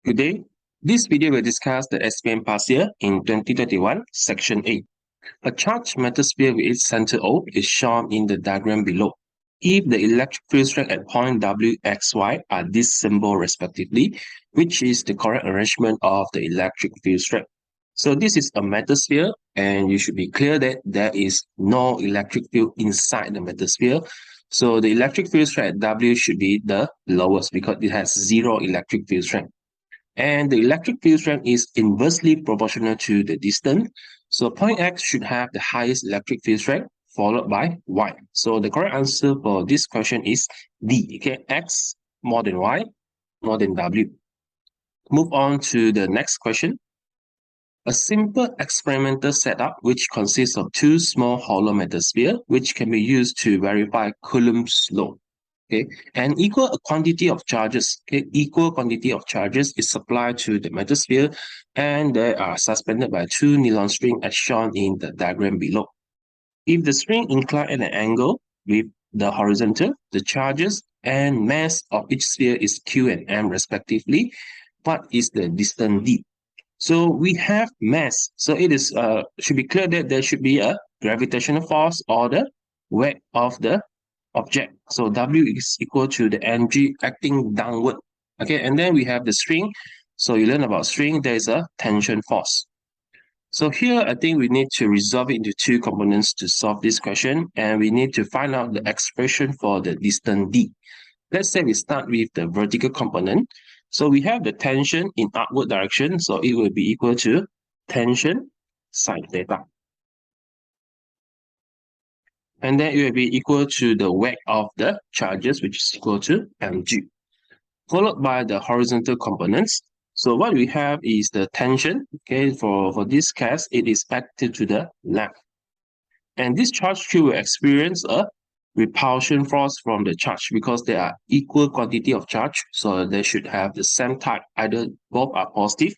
Good day. This video will discuss the STPM Past Year in 2021, Section 8. A charged metal sphere with its center O is shown in the diagram below. If the electric field strength at point W, X, Y are this symbol respectively, which is the correct arrangement of the electric field strength. So this is a metal sphere, and you should be clear that there is no electric field inside the metal sphere. So the electric field strength at W should be the lowest because it has zero electric field strength. And the electric field strength is inversely proportional to the distance. So point X should have the highest electric field strength followed by Y. So the correct answer for this question is D. Okay, X more than Y more than W. Move on to the next question. A simple experimental setup which consists of two small hollow metal spheres which can be used to verify Coulomb's law. Okay, and equal quantity of charges. Okay, equal quantity of charges is supplied to the metal sphere, and they are suspended by two nylon strings as shown in the diagram below. If the string inclined at an angle with the horizontal, the charges and mass of each sphere is Q and M respectively. What is the distance D? So we have mass. So it is should be clear that there should be a gravitational force or the weight of the object. So W is equal to the mg acting downward. Okay, and then we have the string. So you learn about string, there is a tension force. So here, I think we need to resolve it into two components to solve this question, and we need to find out the expression for the distance D. Let's say we start with the vertical component. So we have the tension in upward direction, so it will be equal to tension sine theta. And then it will be equal to the weight of the charges, which is equal to mg, followed by the horizontal components. So what we have is the tension. Okay, for this case, it is active to the left. And this charge Q will experience a repulsion force from the charge because there are equal quantity of charge. So they should have the same type, either both are positive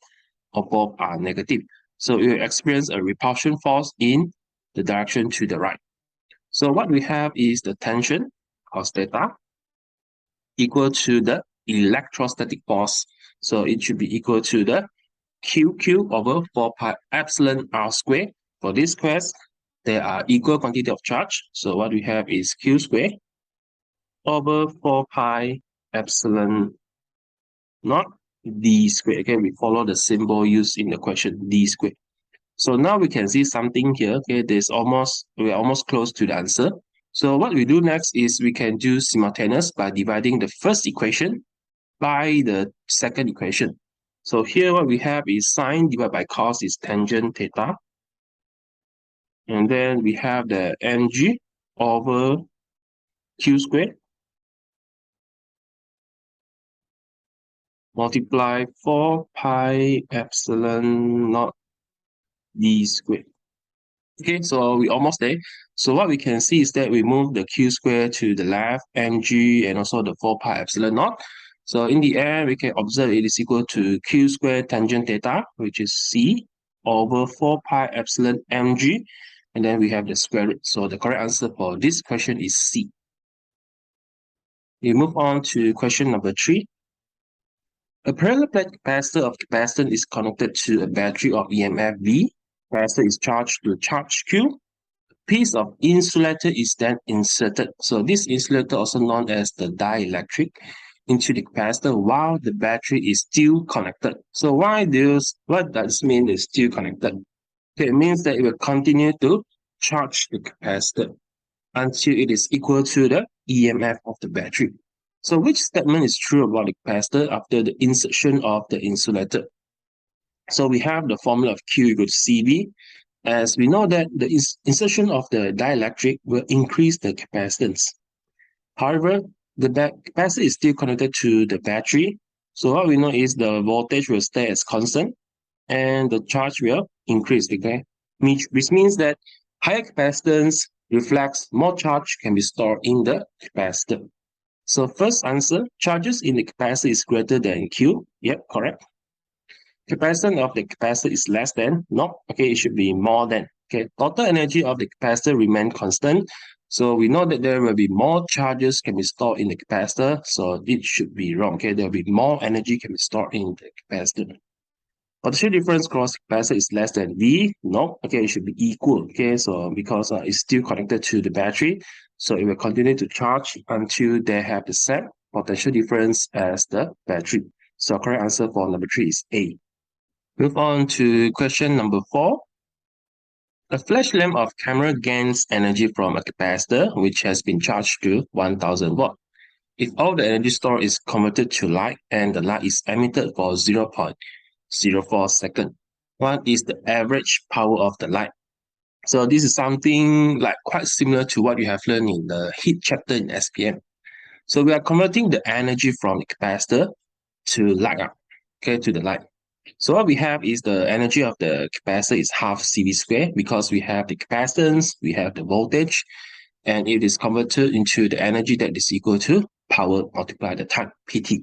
or both are negative. So it will experience a repulsion force in the direction to the right. So what we have is the tension, cos theta, equal to the electrostatic force. So it should be equal to the QQ over 4 pi epsilon R squared. For this case, there are equal quantity of charge. So what we have is Q squared over 4 pi epsilon naught D squared. Okay, we follow the symbol used in the question, D squared. So now we can see something here. Okay, we are almost close to the answer. So what we do next is we can do simultaneous by dividing the first equation by the second equation. So here what we have is sine divided by cos is tangent theta. And then we have the mg over q squared multiply 4 pi epsilon naught d squared. Okay, so we're almost there. So what we can see is that we move the q squared to the left, mg, and also the 4 pi epsilon naught. So in the end, we can observe it is equal to q squared tangent theta, which is c, over 4 pi epsilon mg, and then we have the square root. So the correct answer for this question is C. We move on to question number 3. A parallel plate capacitor of capacitance is connected to a battery of EMF V. Capacitor is charged to charge Q. A piece of insulator is then inserted. So this insulator, also known as the dielectric, into the capacitor while the battery is still connected. So what does it mean is still connected? Okay, it means that it will continue to charge the capacitor until it is equal to the EMF of the battery. So which statement is true about the capacitor after the insertion of the insulator? So we have the formula of Q equal to CV, as we know that the insertion of the dielectric will increase the capacitance. However, the capacitor is still connected to the battery. So what we know is the voltage will stay as constant and the charge will increase, okay? Which means that higher capacitance reflects more charge can be stored in the capacitor. So first answer, charges in the capacitor is greater than Q. Yep, correct. Capacitance of the capacitor is less than, no, okay, it should be more than. Okay, total energy of the capacitor remain constant. So we know that there will be more charges can be stored in the capacitor, so it should be wrong. Okay, there will be more energy can be stored in the capacitor. Potential difference across capacitor is less than V. No, okay, it should be equal. Okay, so because it's still connected to the battery, so it will continue to charge until they have the same potential difference as the battery. So correct answer for number 3 is A. Move on to question number 4. A flash lamp of camera gains energy from a capacitor which has been charged to 1000 watt. If all the energy stored is converted to light and the light is emitted for 0.04 seconds, what is the average power of the light? So this is something like quite similar to what you have learned in the heat chapter in SPM. So we are converting the energy from the capacitor to light up, okay, to the light. So what we have is the energy of the capacitor is half CV squared because we have the capacitance, we have the voltage, and it is converted into the energy that is equal to power multiplied the time, PT.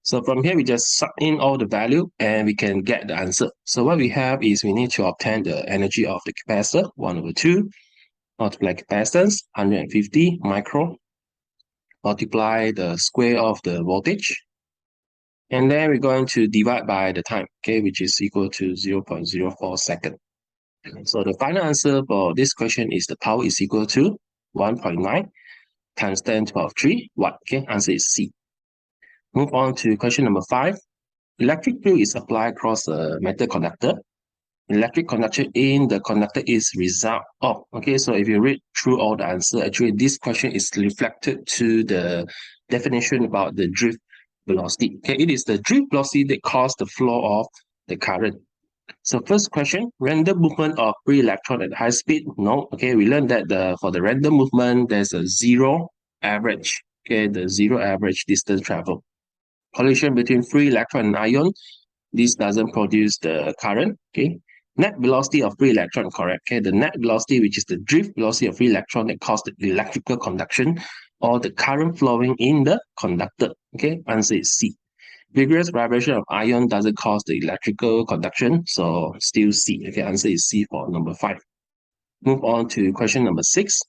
So from here, we just sub in all the value and we can get the answer. So what we have is we need to obtain the energy of the capacitor, 1/2, multiply capacitance, 150 micro, multiply the square of the voltage, and then we're going to divide by the time, okay, which is equal to 0.04 second. So the final answer for this question is the power is equal to 1.9 times 10 to the power of 3 watt. Okay, answer is C. Move on to question number 5. Electric field is applied across a metal conductor. Electric conduction in the conductor is result of. Okay, so if you read through all the answer, actually this question is reflected to the definition about the drift velocity. Okay, it is the drift velocity that causes the flow of the current. So first question, random movement of free electron at high speed. No, okay, we learned that for the random movement, there's a zero average. Okay, the zero average distance travel. Collision between free electron and ion, this doesn't produce the current. Okay, net velocity of free electron, correct. Okay, the net velocity, which is the drift velocity of free electron that causes the electrical conduction or the current flowing in the conductor. Okay, answer is C. Vigorous vibration of ion doesn't cause the electrical conduction, so still C. Okay, answer is C for number 5. Move on to question number 6.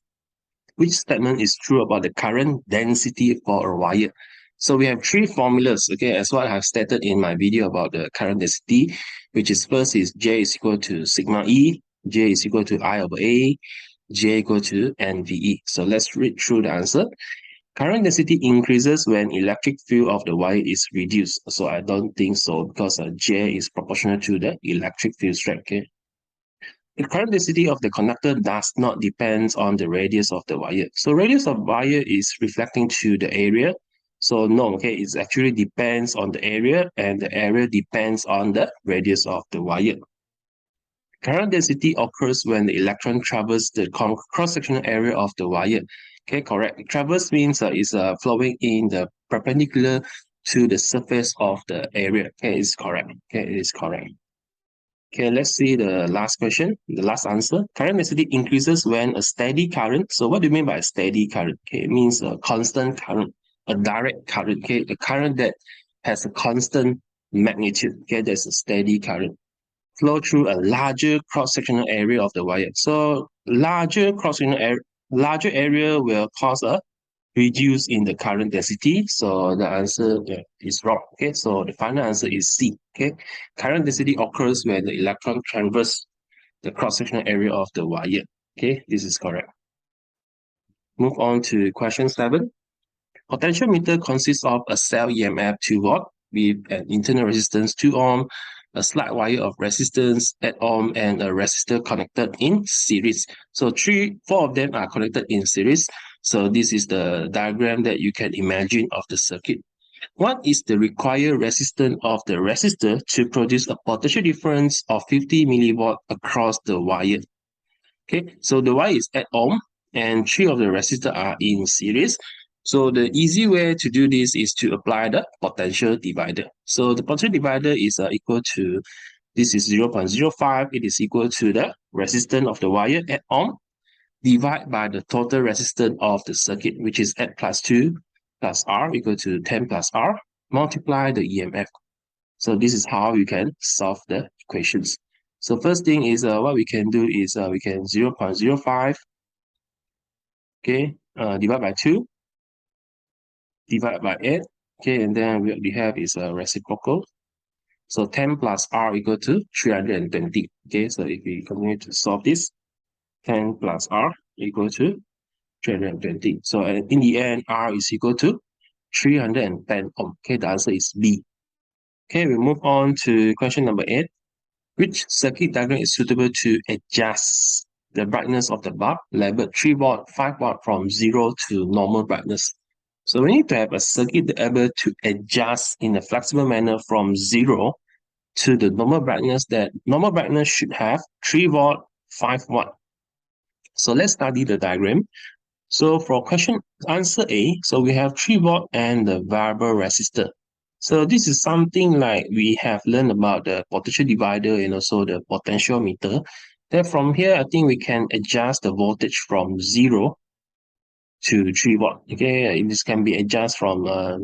Which statement is true about the current density for a wire? So we have 3 formulas, okay, as what I have stated in my video about the current density, which is first is J is equal to sigma E, J is equal to I over A, J equal to NVE. So let's read through the answer. Current density increases when electric field of the wire is reduced. So I don't think so because J is proportional to the electric field strength. Okay. The current density of the conductor does not depend on the radius of the wire. So radius of wire is reflecting to the area. So no, okay, it actually depends on the area and the area depends on the radius of the wire. Current density occurs when the electron travels the cross-sectional area of the wire. Okay, correct. Traverse means it's flowing in the perpendicular to the surface of the area. Okay, it's correct. Okay, it is correct. Okay, let's see the last question, the last answer. Current density increases when a steady current. So what do you mean by a steady current? Okay, it means a constant current, a direct current. Okay, a current that has a constant magnitude. Okay, that's a steady current. Flow through a larger cross-sectional area of the wire. So larger area will cause a reduce in the current density. So the answer is wrong. Okay, so the final answer is C. Okay, current density occurs when the electron traverses the cross-sectional area of the wire. Okay, this is correct. Move on to question 7. Potentiometer consists of a cell EMF 2 watt with an internal resistance 2 ohm, a slide wire of resistance 8 ohm, and a resistor connected in series. So 4 of them are connected in series. So this is the diagram that you can imagine of the circuit. What is the required resistance of the resistor to produce a potential difference of 50 milliwatt across the wire? Okay, so the wire is 8 ohm and 3 of the resistors are in series. So the easy way to do this is to apply the potential divider. So the potential divider is equal to, this is 0.05, it is equal to the resistance of the wire 8 ohm, divide by the total resistance of the circuit, which is 8 plus 2 plus R equal to 10 plus R, multiply the EMF. So this is how you can solve the equations. So first thing is what we can do is we can 0.05 Okay, divide by 2, divide by 8. Okay, and then what we have is a reciprocal. So 10 plus R equal to 320. Okay, so if we continue to solve this, 10 plus R equal to 320. So in the end, R is equal to 310 ohm. Okay, the answer is B. Okay, we move on to question number 8. Which circuit diagram is suitable to adjust the brightness of the bulb labeled 3 watt, 5 watt from 0 to normal brightness? So we need to have a circuit able to adjust in a flexible manner from 0 to the normal brightness. That normal brightness should have 3 watt, 5 watt. So let's study the diagram. So for question answer A, so we have 3 watt and the variable resistor. So this is something like we have learned about the potential divider and also the potentiometer. Then from here, I think we can adjust the voltage from 0 to 3 watt. Okay, this can be adjusted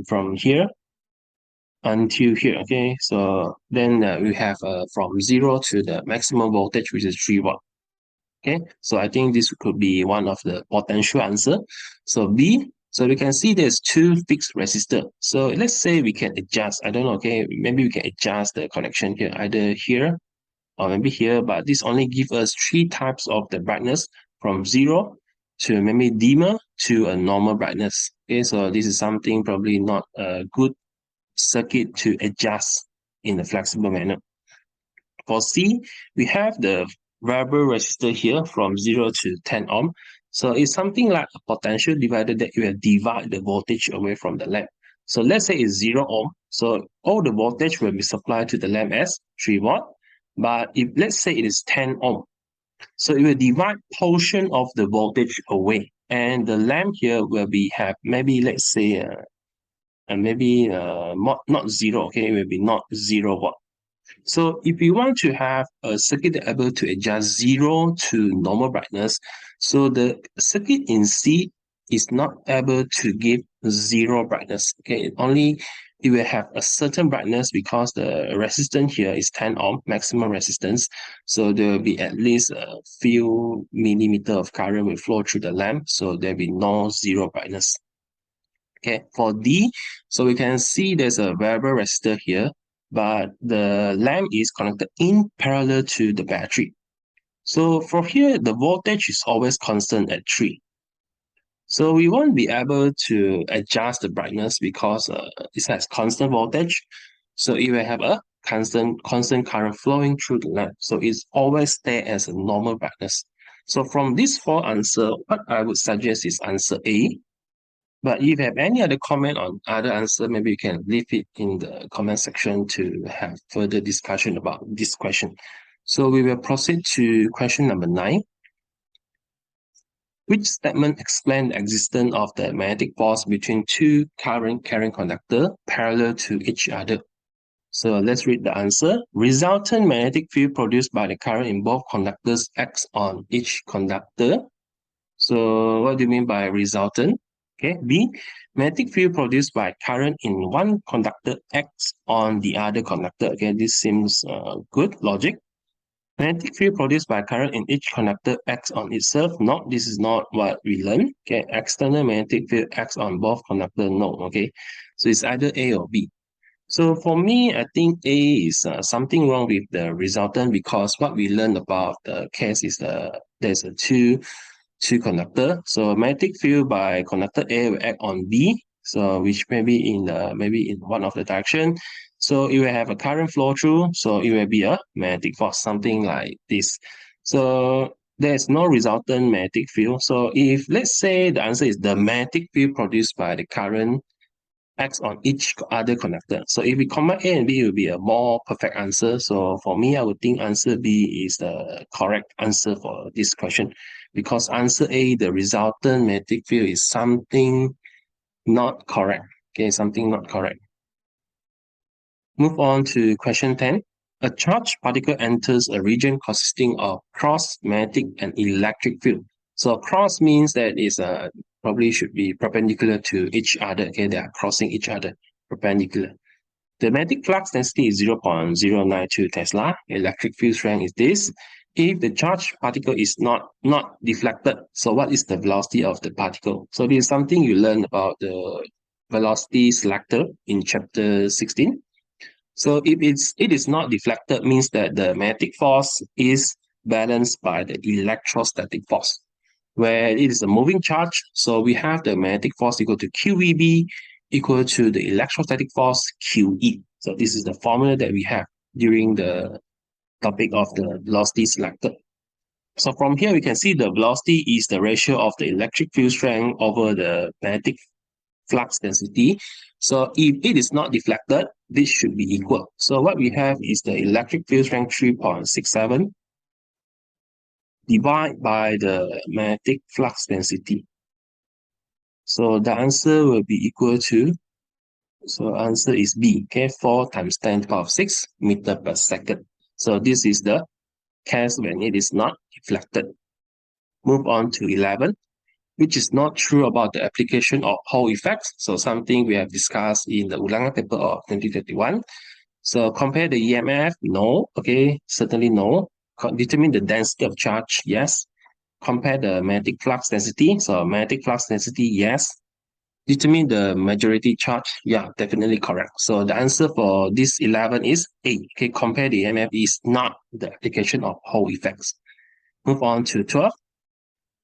from here until here. Okay, so then we have from 0 to the maximum voltage, which is 3 watt. Okay, so I think this could be one of the potential answer. So B, so we can see there's 2 fixed resistor. So let's say we can adjust, I don't know, okay, maybe we can adjust the connection here, either here or maybe here, but this only gives us 3 types of the brightness from 0 to maybe dimmer to a normal brightness. Okay, so this is something probably not a good circuit to adjust in a flexible manner. For C, we have the variable resistor here from 0 to 10 ohm. So it's something like a potential divider that will divide the voltage away from the lamp. So let's say it's 0 ohm. So all the voltage will be supplied to the lamp as 3 watt. But if let's say it is 10 ohm, so it will divide portion of the voltage away. And the lamp here will be have maybe let's say not 0, okay, it will be not 0 watt. So if you want to have a circuit able to adjust 0 to normal brightness, so the circuit in C is not able to give 0 brightness. Okay, it will have a certain brightness because the resistance here is 10 ohm, maximum resistance. So there will be at least a few millimeter of current will flow through the lamp. So there will be no 0 brightness. Okay, for D, so we can see there's a variable resistor here, but the lamp is connected in parallel to the battery. So for here, the voltage is always constant at 3. So we won't be able to adjust the brightness because it has constant voltage. So it will have a constant current flowing through the lamp. So it's always there as a normal brightness. So from this 4 answer, what I would suggest is answer A. But if you have any other comment on other answer, maybe you can leave it in the comment section to have further discussion about this question. So we will proceed to question number 9. Which statement explains the existence of the magnetic force between 2 current carrying conductors parallel to each other? So let's read the answer. Resultant magnetic field produced by the current in both conductors acts on each conductor. So what do you mean by resultant? Okay, B, magnetic field produced by current in one conductor acts on the other conductor. Okay, this seems good logic. Magnetic field produced by current in each conductor acts on itself. No, this is not what we learned. Okay, external magnetic field acts on both conductors. No, okay. So it's either A or B. So for me, I think A is something wrong with the resultant because what we learned about the case is there's a two conductor. So magnetic field by conductor A will act on B. So which maybe in one of the direction. So it will have a current flow through. So it will be a magnetic force, something like this. So there's no resultant magnetic field. So if let's say the answer is the magnetic field produced by the current acts on each other conductor. So if we combine A and B, it will be a more perfect answer. So for me, I would think answer B is the correct answer for this question. Because answer A, the resultant magnetic field is something not correct. Okay, something not correct. Move on to question 10. A charged particle enters a region consisting of cross magnetic and electric field. So cross means that is probably should be perpendicular to each other. Okay, they are crossing each other, perpendicular. The magnetic flux density is 0.092 Tesla. Electric field strength is this. if the charged particle is not deflected, so what is the velocity of the particle? So this is something you learn about the velocity selector in chapter 16. So if it is not deflected, means that the magnetic force is balanced by the electrostatic force. Where it is a moving charge, so we have the magnetic force equal to QEB equal to the electrostatic force QE. So this is the formula that we have during the topic of the velocity selector. So from here, we can see the velocity is the ratio of the electric field strength over the magnetic flux density. So if it is not deflected, this should be equal. So what we have is the electric field strength 3.67 divided by the magnetic flux density. So the answer will be equal to, so answer is B, okay, 4 times 10 to the power of 6 meter per second. So this is the case when it is not deflected. Move on to 11, which is not true about the application of Hall effects. So something we have discussed in the ulangan paper of 2021. So compare the EMF, no, okay, certainly no. Determine the density of charge, yes. Compare the magnetic flux density, so magnetic flux density, yes. Determine the majority charge, yeah, definitely correct. So the answer for this 11 is A, okay, compare the EMF is not the application of Hall effects. Move on to 12.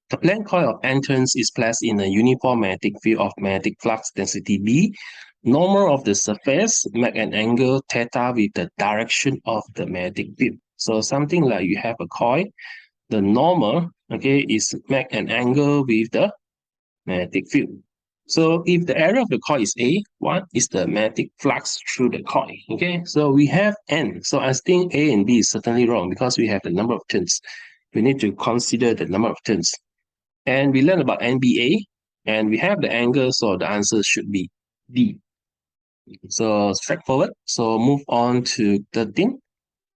The Planck coil of N turns is placed in a uniform magnetic field of magnetic flux density B. Normal of the surface make an angle theta with the direction of the magnetic field. So something like you have a coil, the normal, okay, is make an angle with the magnetic field. So if the area of the coil is A, what is the magnetic flux through the coil? Okay, so we have N. So I think A and B is certainly wrong because we have the number of turns. We need to consider the number of turns. And we learn about NBA, and we have the angle, so the answer should be D. So straightforward. So move on to 13.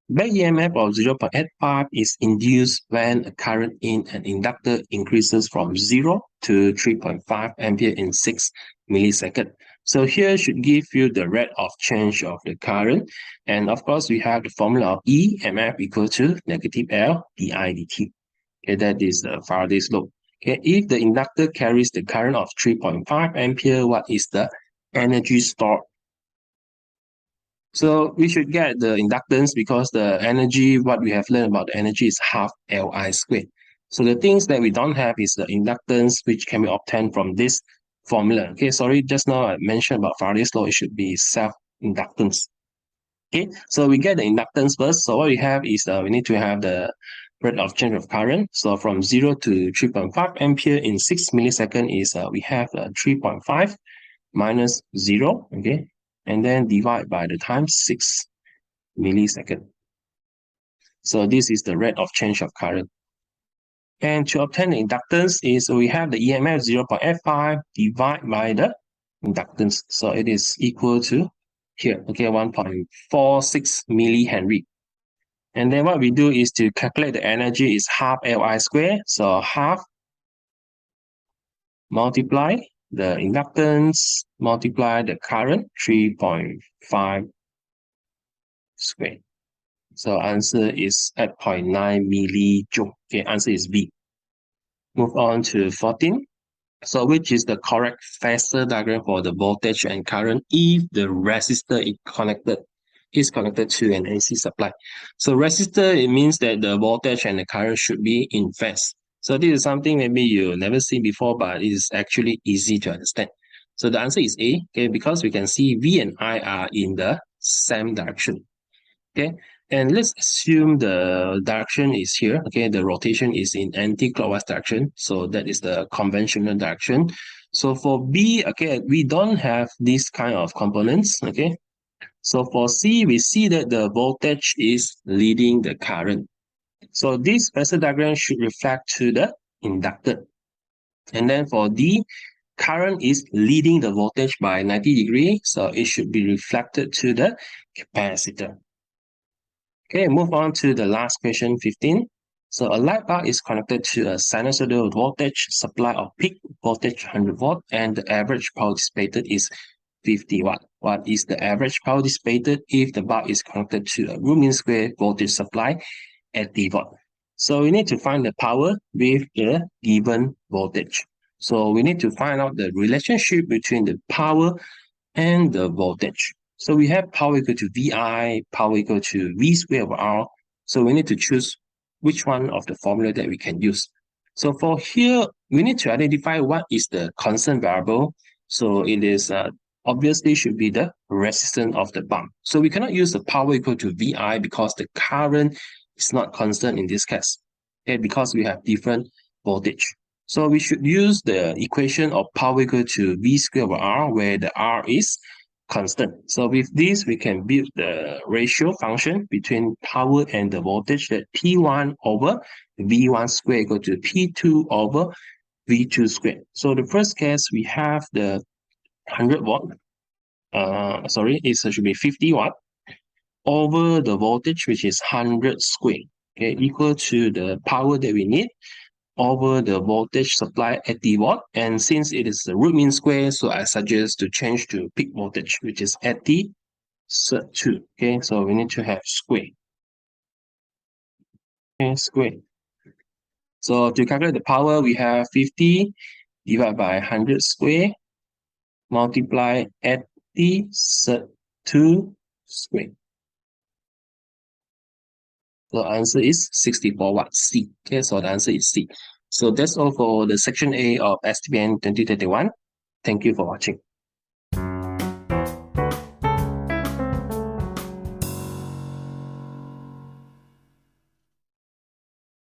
Back EMF of 0.85 is induced when a current in an inductor increases from 0 to 3.5 ampere in 6 milliseconds. So here should give you the rate of change of the current. And of course, we have the formula of EMF equal to negative L di dt. Okay, that is the Faraday's law. Okay, if the inductor carries the current of 3.5 ampere, what is the energy stored? So we should get the inductance because the energy, what we have learned about the energy is half Li squared. So the things that we don't have is the inductance, which can be obtained from this formula. Okay, sorry, just now I mentioned about Faraday's law, it should be self-inductance. Okay, so we get the inductance first. So what we have is we need to have the rate of change of current. So from 0 to 3.5 ampere in 6 milliseconds is we have 3.5 minus 0, okay, and then divide by the time 6 milliseconds. So this is the rate of change of current. And to obtain the inductance is we have the EMF 0.85 divided by the inductance. So it is equal to here, okay, 1.46 millihenry. And then what we do is to calculate the energy is half Li squared. So half multiply the inductance, multiply the current, 3.5 squared. So answer is 8.9 millijoule. Okay, answer is B. Move on to 14. So which is the correct phasor diagram for the voltage and current if the resistor is connected to an AC supply. So resistor, it means that the voltage and the current should be in phase. So this is something maybe you never seen before, but it is actually easy to understand. So the answer is A, okay, because we can see V and I are in the same direction. Okay, and let's assume the direction is here. Okay, the rotation is in anti-clockwise direction. So that is the conventional direction. So for B, okay, we don't have this kind of components. Okay, so for C, we see that the voltage is leading the current. So this phasor diagram should reflect to the inductor. And then for D, current is leading the voltage by 90 degrees. So it should be reflected to the capacitor. Okay, move on to the last question, 15. So a light bulb is connected to a sinusoidal voltage supply of peak voltage 100 volt and the average power dissipated is 50 watt. What is the average power dissipated if the bulb is connected to a root mean square voltage supply at 80 volt? So we need to find the power with the given voltage. So we need to find out the relationship between the power and the voltage. So we have power equal to VI, power equal to V squared over R. So we need to choose which one of the formula that we can use. So for here, we need to identify what is the constant variable. So it is obviously should be the resistance of the pump. So we cannot use the power equal to VI because the current is not constant in this case. Okay, because we have different voltage. So we should use the equation of power equal to V squared over R, where the R is constant. So with this, we can build the ratio function between power and the voltage, that P1 over V1 squared equal to P2 over V2 squared. So the first case, we have the 100 watt, it should be 50 watt, over the voltage, which is 100 squared, okay, equal to the power that we need, over the voltage supply 80 watt, and since it is the root mean square, so I suggest to change to peak voltage, which is 80 sub 2. Okay, so we need to have square. Okay, square. So to calculate the power, we have 50 divided by 100 square multiply 80 sub 2 square. The answer is 64 watt C. Okay, so the answer is C. So that's all for the section A of STPM 2021. Thank you for watching.